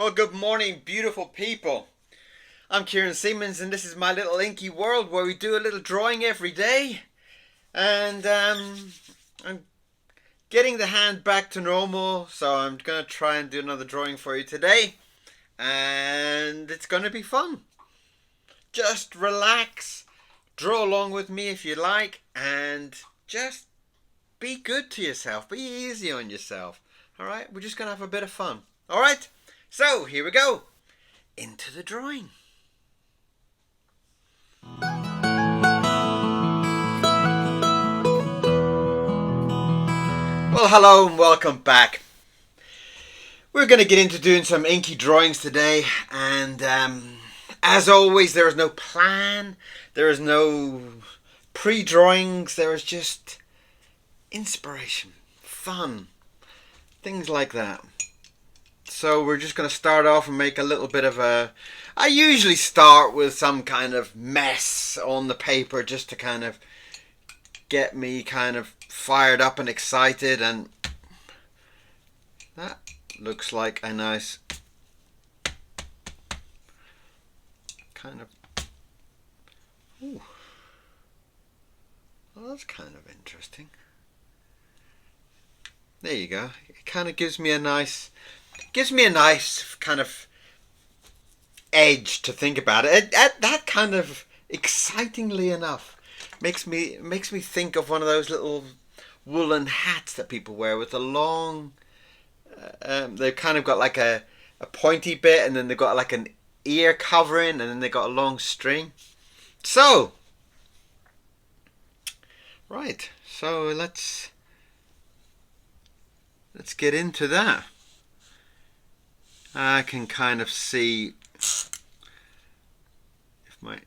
Well, good morning, beautiful people. I'm Kieran Siemens, and this is my little inky world where we do a little drawing every day. And I'm getting the hand back to normal, so I'm going to try and do another drawing for you today. And it's going to be fun. Just relax, draw along with me if you like, and just be good to yourself. Be easy on yourself. Alright, we're just going to have a bit of fun. Alright, so here we go. Into the drawing. Well, hello and welcome back. We're going to get into doing some inky drawings today, and as always, there is no plan, there is no pre-drawings, there is just inspiration, fun, things like that. So we're just going to start off and make a little bit of I usually start with some kind of mess on the paper just to kind of get me kind of fired up and excited, and that looks like a nice kind of, ooh, well, that's kind of interesting. There you go. It kind of gives me a nice kind of edge to think about it. That kind of, excitingly enough, makes me think of one of those little woolen hats that people wear with a long they've kind of got like a pointy bit, and then they've got like an ear covering, and then they've got a long string. So right, so let's get into that. I can kind of see if I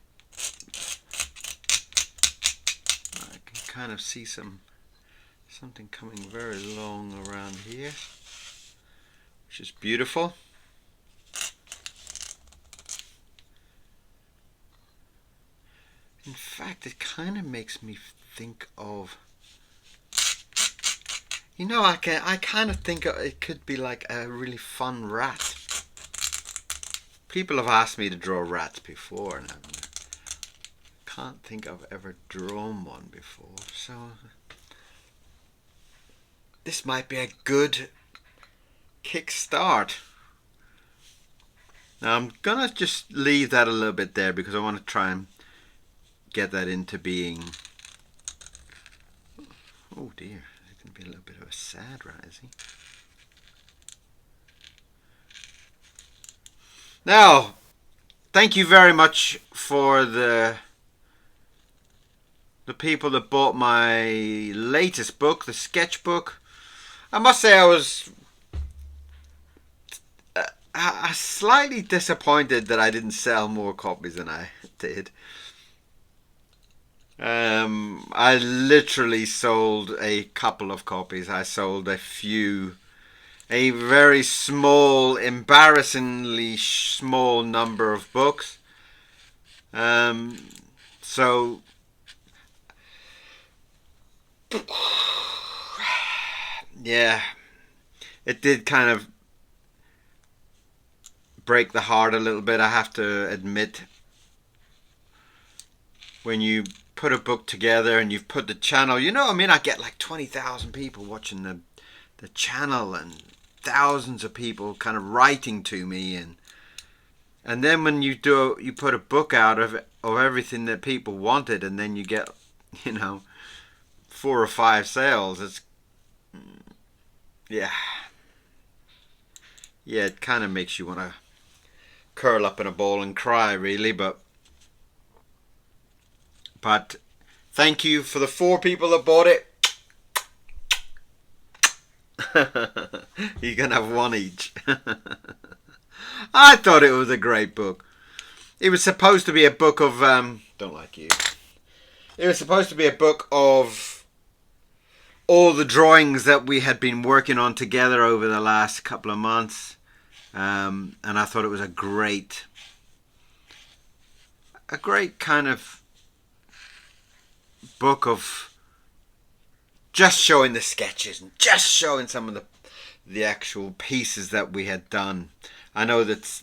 can kind of see something coming very long around here, which is beautiful. In fact, it kind of makes me think of, I kind of think it could be like a really fun rat. People have asked me to draw rats before, and I can't think I've ever drawn one before. So this might be a good kickstart. Now I'm gonna just leave that a little bit there because I want to try and get that into being. Oh dear. Be a little bit of a sad rat, is he? Now, thank you very much for the people that bought my latest book, the sketchbook. I must say I was slightly disappointed that I didn't sell more copies than I did. I literally sold a couple of copies. I sold a very small, embarrassingly small number of books. So yeah, it did kind of break the heart a little bit, I have to admit. When you put a book together and you've put the channel, I get like 20,000 people watching the channel, and thousands of people kind of writing to me, and then when you put a book out of everything that people wanted, and then you get 4 or 5 sales. It's yeah, it kind of makes you want to curl up in a ball and cry, really. But thank you for the 4 people that bought it. You can have one each. I thought it was a great book. It was supposed to be a book of don't like you. It was supposed to be a book of all the drawings that we had been working on together over the last couple of months, and I thought it was a great kind of book of just showing the sketches and just showing some of the actual pieces that we had done, I know that,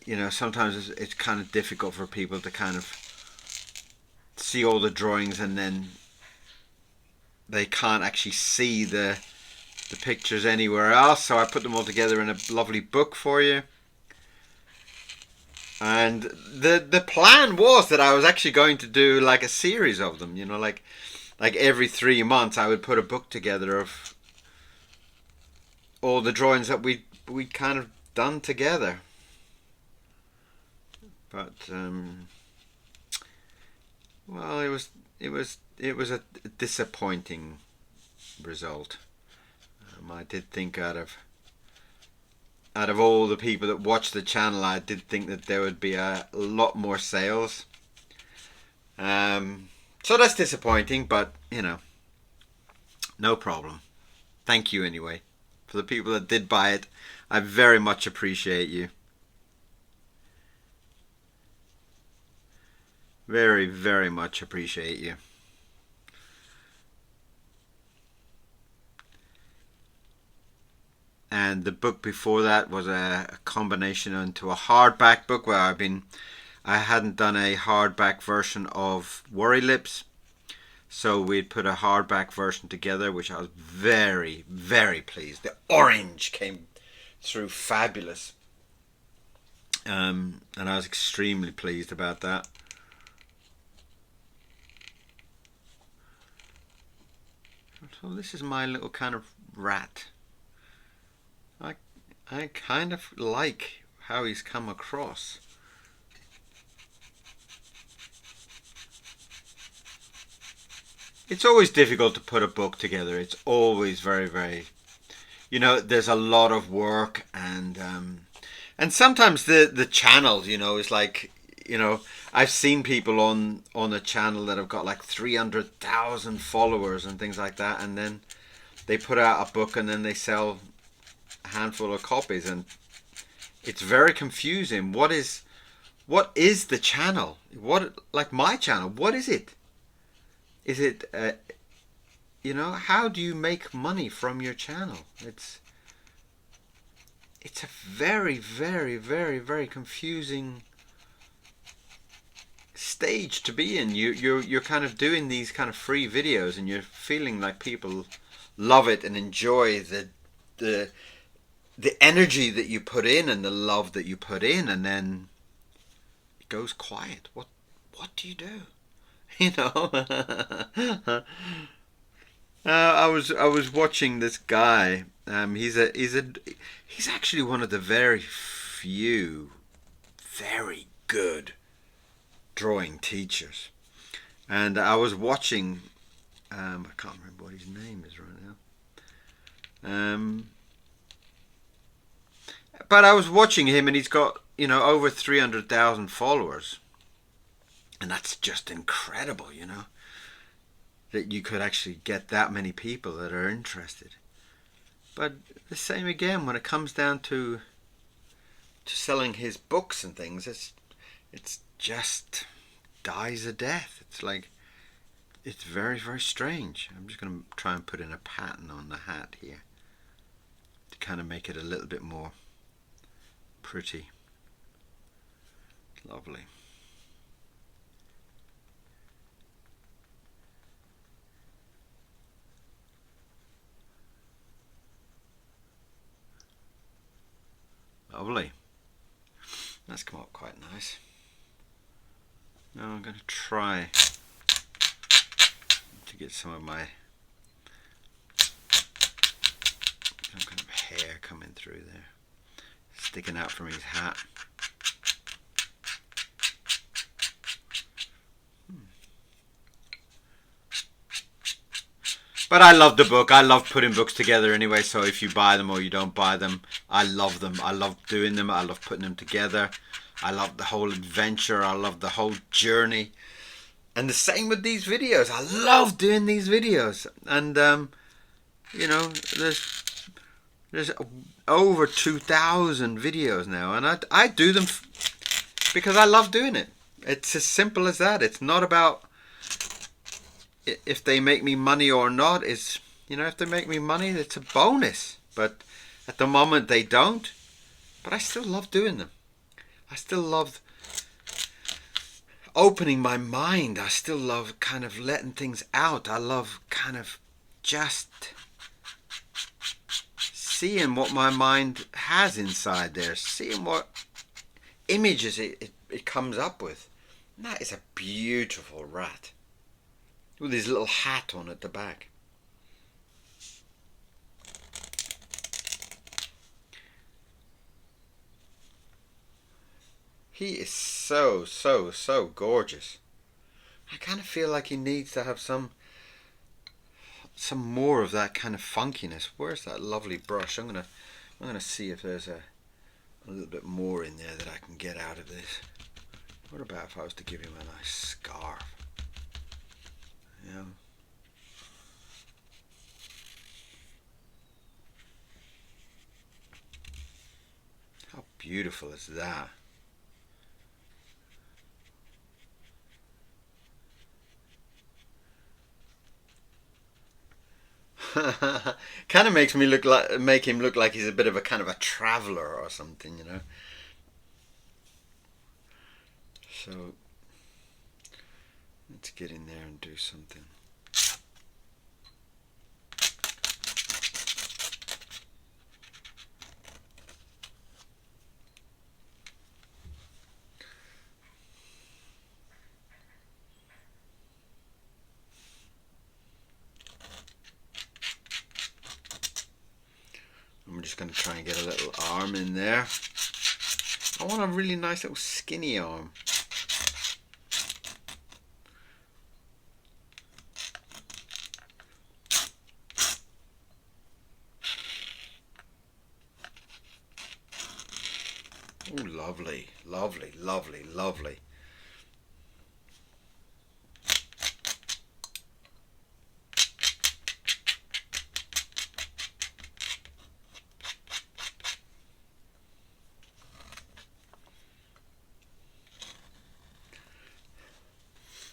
you know, sometimes it's kind of difficult for people to kind of see all the drawings and then they can't actually see the pictures anywhere else. So I put them all together in a lovely book for you. And the plan was that I was actually going to do like a series of them, you know, like every 3 months I would put a book together of all the drawings that we kind of done together. But well, it was a disappointing result. I did think out of all the people that watch the channel, I did think that there would be a lot more sales. So that's disappointing, but you know, no problem. Thank you anyway. For the people that did buy it, I very much appreciate you. Very, very much appreciate you. And the book before that was a combination into a hardback book where I hadn't done a hardback version of Worry Lips, so we'd put a hardback version together, which I was very, very pleased. The orange came through fabulous, and I was extremely pleased about that. So this is my little kind of rat. I kind of like how he's come across. It's always difficult to put a book together. It's always very, very, you know, there's a lot of work, and sometimes the channel, you know, is like, you know, I've seen people on a channel that have got like 300,000 followers and things like that, and then they put out a book and then they sell a handful of copies, and it's very confusing. What is the channel? What, like my channel, what is it? Is it you know, how do you make money from your channel? It's a very, very, very, very confusing stage to be in. You're kind of doing these kind of free videos and you're feeling like people love it and enjoy the energy that you put in and the love that you put in, and then it goes quiet. What do you do? You know. I was watching this guy. He's actually one of the very few very good drawing teachers, and I was watching. I can't remember what his name is right now. But I was watching him, and he's got, you know, over 300,000 followers, and that's just incredible, you know, that you could actually get that many people that are interested. But the same again when it comes down to selling his books and things, it's just dies a death. It's like, it's very, very strange. I'm just going to try and put in a pattern on the hat here to kind of make it a little bit more pretty. Lovely. Lovely. That's come up quite nice. Now I'm going to try to get some kind of hair coming through there, sticking out from his hat. But I love the book. I love putting books together anyway, so if you buy them or you don't buy them, I love them. I love doing them. I love putting them together. I love the whole adventure. I love the whole journey. And the same with these videos. I love doing these videos. And, you know, there's over 2,000 videos now. And I do them because I love doing it. It's as simple as that. It's not about if they make me money or not. Is, you know, if they make me money, it's a bonus. But at the moment they don't. But I still love doing them. I still love opening my mind. I still love kind of letting things out. I love kind of just seeing what my mind has inside there, seeing what images it comes up with. And that is a beautiful rat with his little hat on at the back. He is so gorgeous. I kind of feel like he needs to have some more of that kind of funkiness. Where's that lovely brush? I'm gonna see if there's a little bit more in there that I can get out of this. What about if I was to give him a nice scarf? Yeah. How beautiful is that? Kind of makes me make him look like he's a bit of a kind of a traveler or something, you know. So let's get in there and do something. I'm just going to try and get a little arm in there. I want a really nice little skinny arm. Oh, lovely, lovely, lovely, lovely.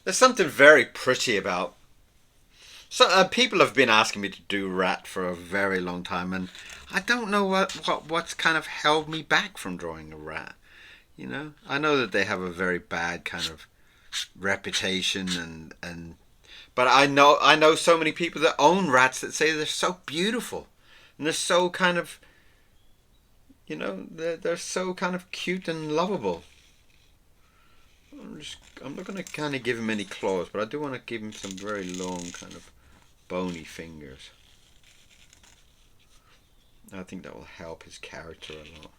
There's something very pretty about. So people have been asking me to do rat for a very long time, and I don't know what's kind of held me back from drawing a rat. You know, I know that they have a very bad kind of reputation, but I know so many people that own rats that say they're so beautiful, and they're so kind of, you know, they're so kind of cute and lovable. I'm not going to kind of give him any claws, but I do want to give him some very long kind of bony fingers. I think that will help his character a lot.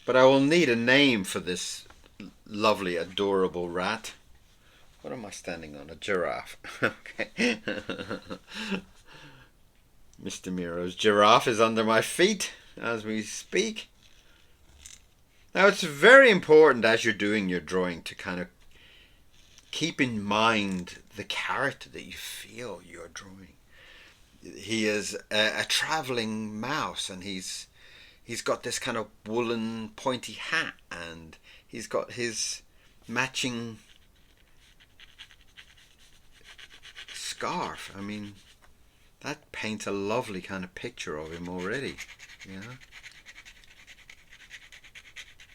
But I will need a name for this lovely, adorable rat. What am I standing on? A giraffe. Okay. Mr. Miro's giraffe is under my feet as we speak. Now it's very important as you're doing your drawing to kind of keep in mind the character that you feel you're drawing. He is a traveling mouse, and he's got this kind of woolen pointy hat, and he's got his matching scarf. I mean, that paints a lovely kind of picture of him already, you know.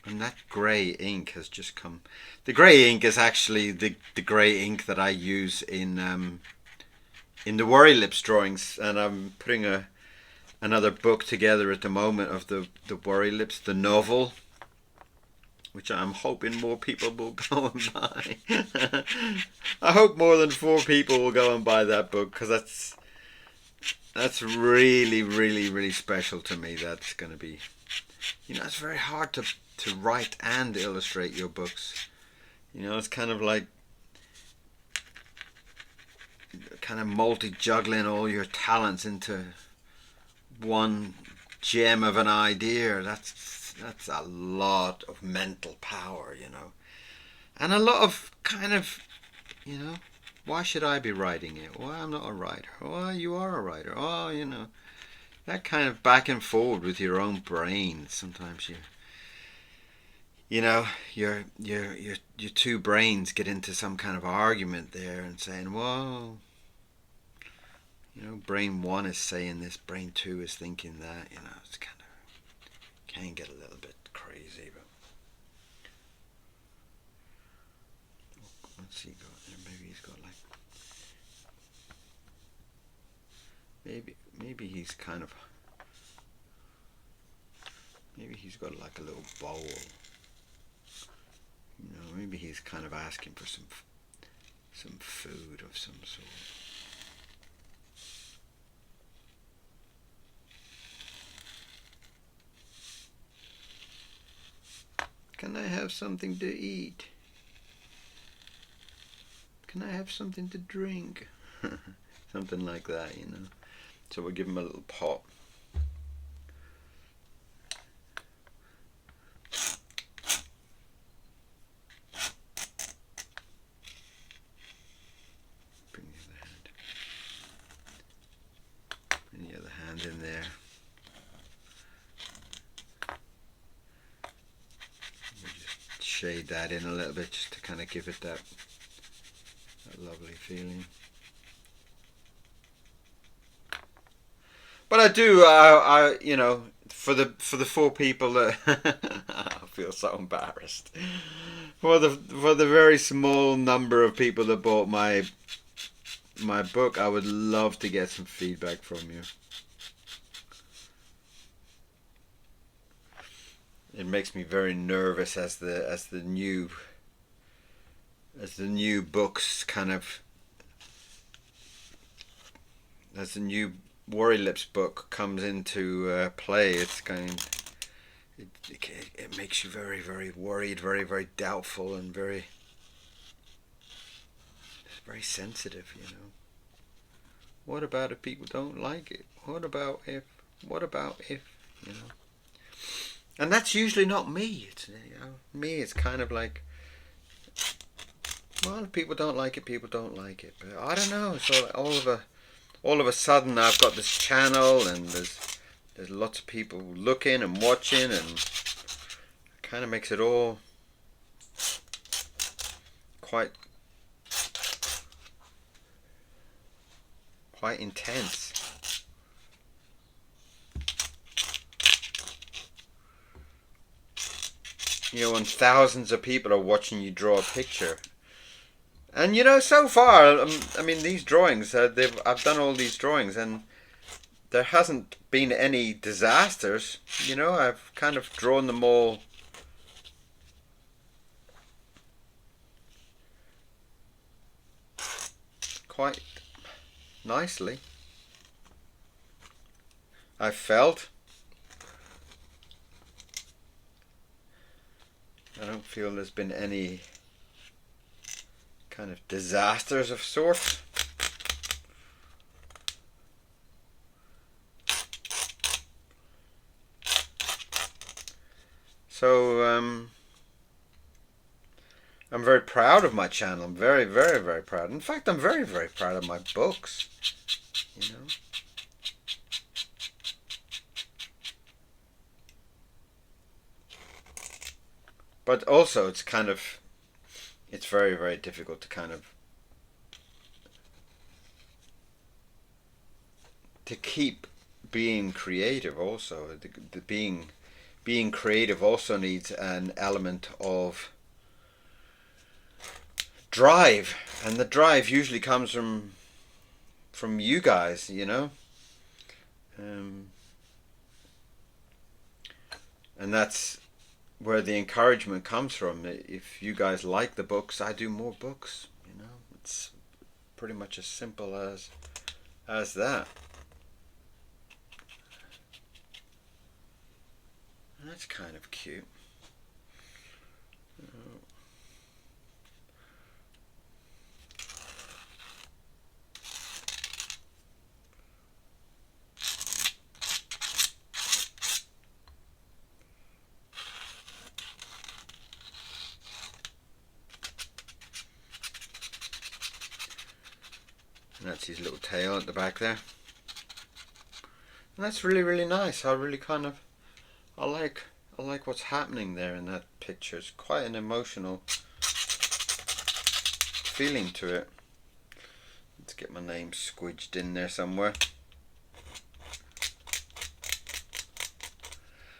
And that grey ink has just come. The grey ink is actually the grey ink that I use in the Worry Lips drawings, and I'm putting another book together at the moment of the Worry Lips, the novel, which I'm hoping more people will go and buy. I hope more than 4 people will go and buy that book, because that's really, really, really special to me. That's going to be, you know, it's very hard to write and illustrate your books. You know, it's kind of like kind of multi-juggling all your talents into one gem of an idea. That's a lot of mental power, you know, and a lot of kind of, you know, why should I be writing it? Well, I'm not a writer. Well, you are a writer. Oh, you know, that kind of back and forward with your own brain. Sometimes you know, your two brains get into some kind of argument there and saying, well, you know, brain one is saying this, brain two is thinking that. You know, it's kind of can get a little bit crazy, but what's he got there? Maybe he's got like maybe he's kind of maybe he's got like a little bowl. You know, maybe he's kind of asking for some food of some sort. Can I have something to eat? Can I have something to drink? Something like that, you know. So we'll give him a little pot. Bring the other hand in there. We'll just shade that in a little bit just to kind of give it that lovely feeling. But I do, you know, for the four people that I feel so embarrassed. For the very small number of people that bought my book, I would love to get some feedback from you. It makes me very nervous as the new books kind of as the new Worry Lips book comes into play. It makes you very, very worried, very, very doubtful, and very sensitive, you know. What about if people don't like it? What about if, you know? And that's usually not me. It's, you know, me, it's kind of like, well, if people don't like it, people don't like it. But I don't know. So all of a sudden, I've got this channel, and there's lots of people looking and watching, and it kind of makes it all quite intense. You know, when thousands of people are watching you draw a picture. And you know, so far, I mean, these drawings, I've done all these drawings, and there hasn't been any disasters. You know, I've kind of drawn them all quite nicely. I felt. I don't feel there's been any kind of disasters of sorts. So I'm very proud of my channel. I'm very, very, very proud. In fact, I'm very, very proud of my books. You know. But also, it's very, very difficult to to keep being creative. Also, the being creative also needs an element of drive, and the drive usually comes from you guys, you know. And that's where the encouragement comes from. If you guys like the books, I do more books. You know, it's pretty much as simple as that. That's kind of cute. And that's his little tail at the back there. And that's really, really nice. I really I like what's happening there in picture. It's quite an emotional feeling to it. Let's get my name squidged in there somewhere.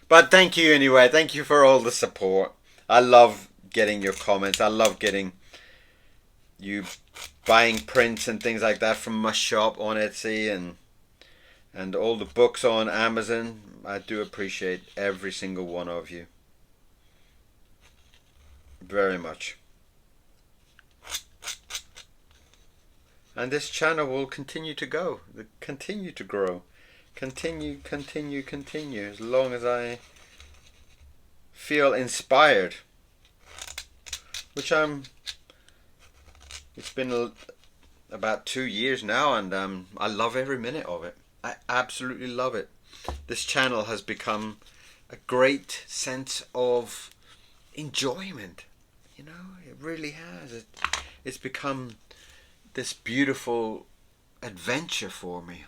But thank you anyway. Thank you for all the support. I love getting your comments. I love getting you buying prints and things like that from my shop on Etsy and all the books on Amazon. I do appreciate every single one of you very much. And this channel will continue to go, continue to grow, continue as long as I feel inspired, which it's been about 2 years now, and I love every minute of it. I absolutely love it. This channel has become a great sense of enjoyment, you know, it really has. It's become this beautiful adventure for me.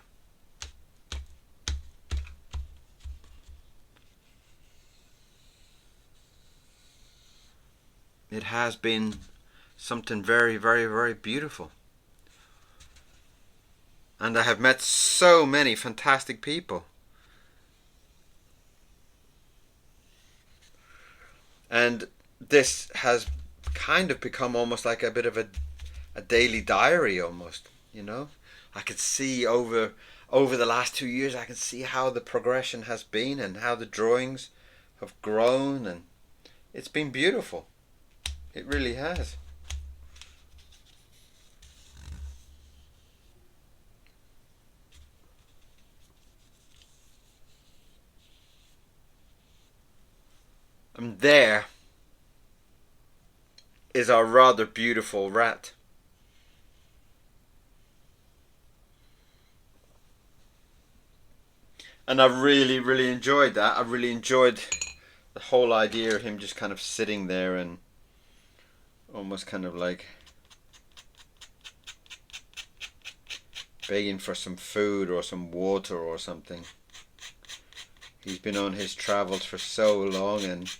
It has been something very, very, very beautiful. And I have met so many fantastic people. And this has kind of become almost like a bit of a daily diary almost, you know. I could see over the last 2 years, I can see how the progression has been and how the drawings have grown, and it's been beautiful. It really has. And there is our rather beautiful rat. And I really, really enjoyed that. I really enjoyed the whole idea of him just kind of sitting there and almost kind of like begging for some food or some water or something. He's been on his travels for so long, and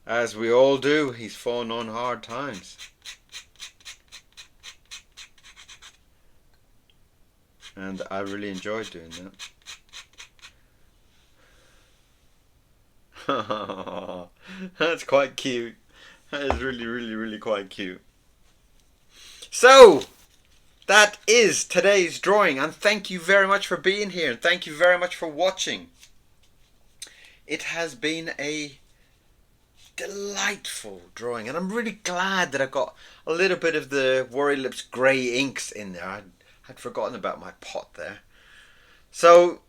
as we all do, he's fallen on hard times. And I really enjoyed doing that. That's quite cute. That is really, really, really quite cute. So, that is today's drawing, and thank you very much for being here, and thank you very much for watching. It has been a delightful drawing, and I'm really glad that I got a little bit of the Worry Lips grey inks in there. I'd forgotten about my pot there. So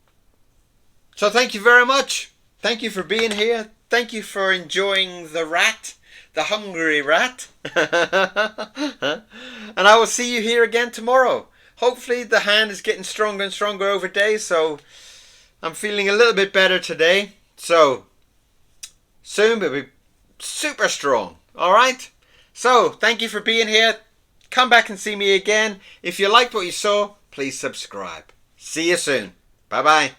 thank you very much. Thank you for being here. Thank you for enjoying the rat, the hungry rat. And I will see you here again tomorrow. Hopefully the hand is getting stronger and stronger over days, so I'm feeling a little bit better today. So soon we'll be super strong. Alright? So thank you for being here. Come back and see me again. If you liked what you saw, please subscribe. See you soon. Bye bye.